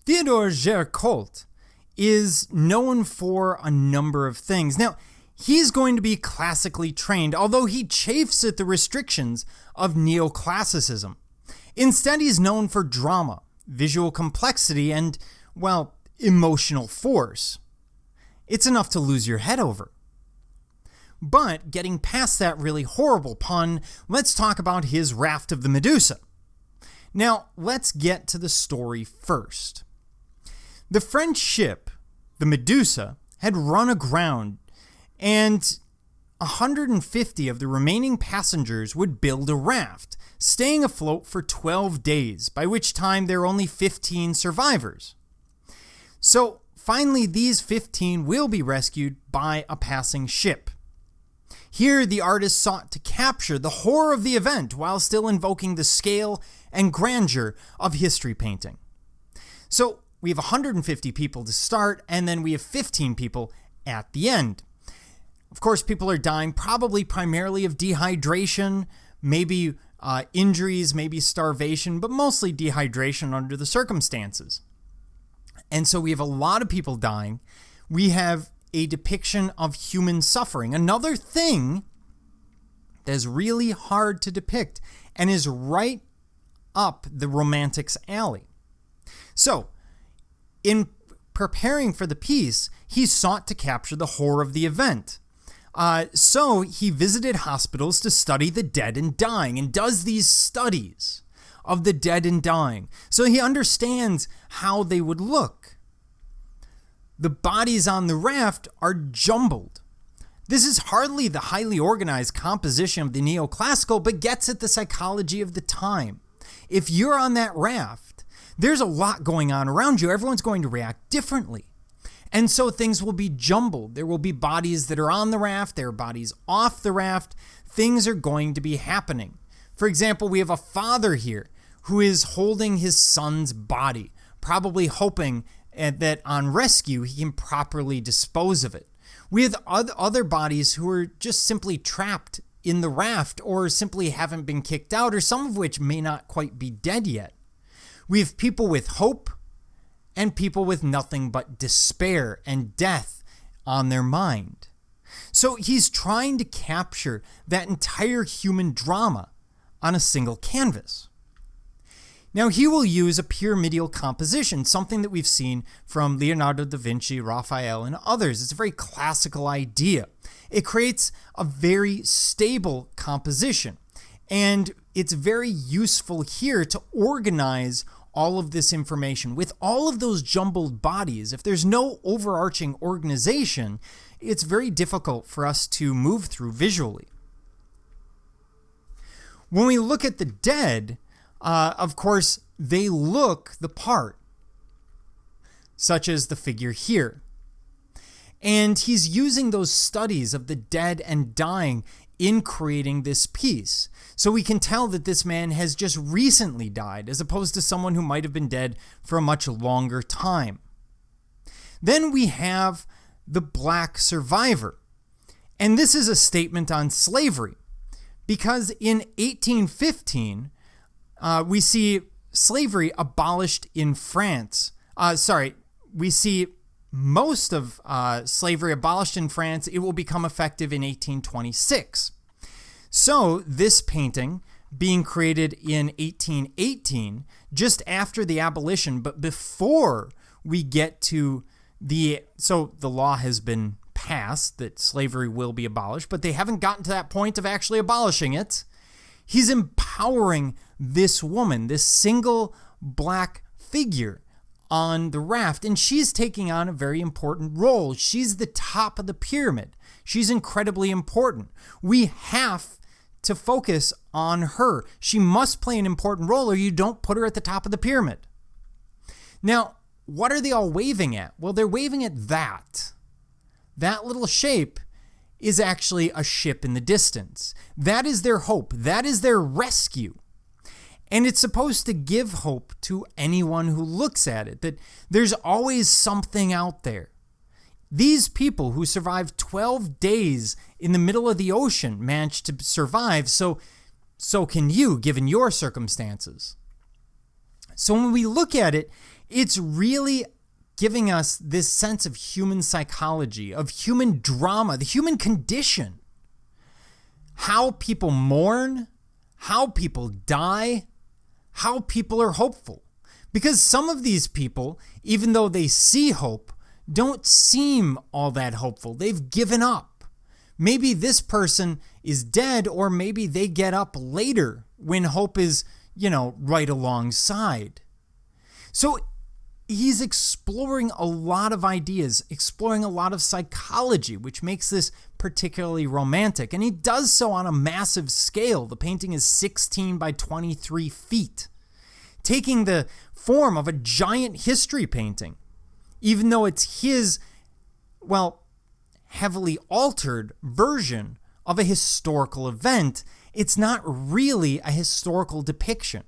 Theodore Géricault is known for a number of things. Now, he's going to be classically trained, although he chafes at the restrictions of neoclassicism. Instead, he's known for drama, visual complexity, and, well, emotional force. It's enough to lose your head over. But getting past that really horrible pun, let's talk about his raft of the Medusa. Now, let's get to the story first. The French ship, the Medusa, had run aground, and 150 of the remaining passengers would build a raft, staying afloat for 12 days, by which time there are only 15 survivors. So, finally, these 15 will be rescued by a passing ship. Here, the artist sought to capture the horror of the event while still invoking the scale and grandeur of history painting. So, we have 150 people to start, and then we have 15 people at the end. Of course, people are dying probably primarily of dehydration, maybe injuries, maybe starvation, but mostly dehydration under the circumstances. And so we have a lot of people dying. We have a depiction of human suffering. Another thing that is really hard to depict and is right up the romantics alley. So, in preparing for the piece, he sought to capture the horror of the event. So he visited hospitals to study the dead and dying, and does these studies of the dead and dying. So he understands how they would look. The bodies on the raft are jumbled. This is hardly the highly organized composition of the neoclassical, but gets at the psychology of the time. If you're on that raft, there's a lot going on around you. Everyone's going to react differently. And so things will be jumbled. There will be bodies that are on the raft. There are bodies off the raft. Things are going to be happening. For example, we have a father here who is holding his son's body, probably hoping that on rescue he can properly dispose of it. We have other bodies who are just simply trapped in the raft or simply haven't been kicked out, or some of which may not quite be dead yet. We have people with hope and people with nothing but despair and death on their mind. So he's trying to capture that entire human drama on a single canvas. Now, he will use a pyramidal composition, something that we've seen from Leonardo da Vinci, Raphael, and others. It's a very classical idea. It creates a very stable composition, and it's very useful here to organize all of this information. With all of those jumbled bodies, if there's no overarching organization, it's very difficult for us to move through visually. When we look at the dead, of course, they look the part, such as the figure here. And he's using those studies of the dead and dying in creating this piece. So we can tell that this man has just recently died, as opposed to someone who might have been dead for a much longer time. Then we have the black survivor. And this is a statement on slavery, because in 1815, we see slavery abolished in France. We see most of slavery abolished in France. It will become effective in 1826. So this painting being created in 1818, just after the abolition, but before we get to the law has been passed that slavery will be abolished, but they haven't gotten to that point of actually abolishing it. He's empowering this woman, this single black figure on the raft, and she's taking on a very important role. She's the top of the pyramid. She's incredibly important. We have to focus on her. She must play an important role, or you don't put her at the top of the pyramid. Now, what are they all waving at? Well, they're waving at that. That little shape is actually a ship in the distance. That is their hope. That is their rescue. And it's supposed to give hope to anyone who looks at it, that there's always something out there. These people who survived 12 days in the middle of the ocean managed to survive, so can you, given your circumstances. So when we look at it, It's really giving us this sense of human psychology, of human drama, the human condition. How people mourn, how people die, how people are hopeful. Because some of these people, even though they see hope, don't seem all that hopeful. They've given up. Maybe this person is dead, or maybe they get up later when hope is, right alongside. So he's exploring a lot of ideas, exploring a lot of psychology, which makes this particularly romantic. And he does so on a massive scale. The painting is 16 by 23 feet, taking the form of a giant history painting. Even though it's his, heavily altered version of a historical event, it's not really a historical depiction.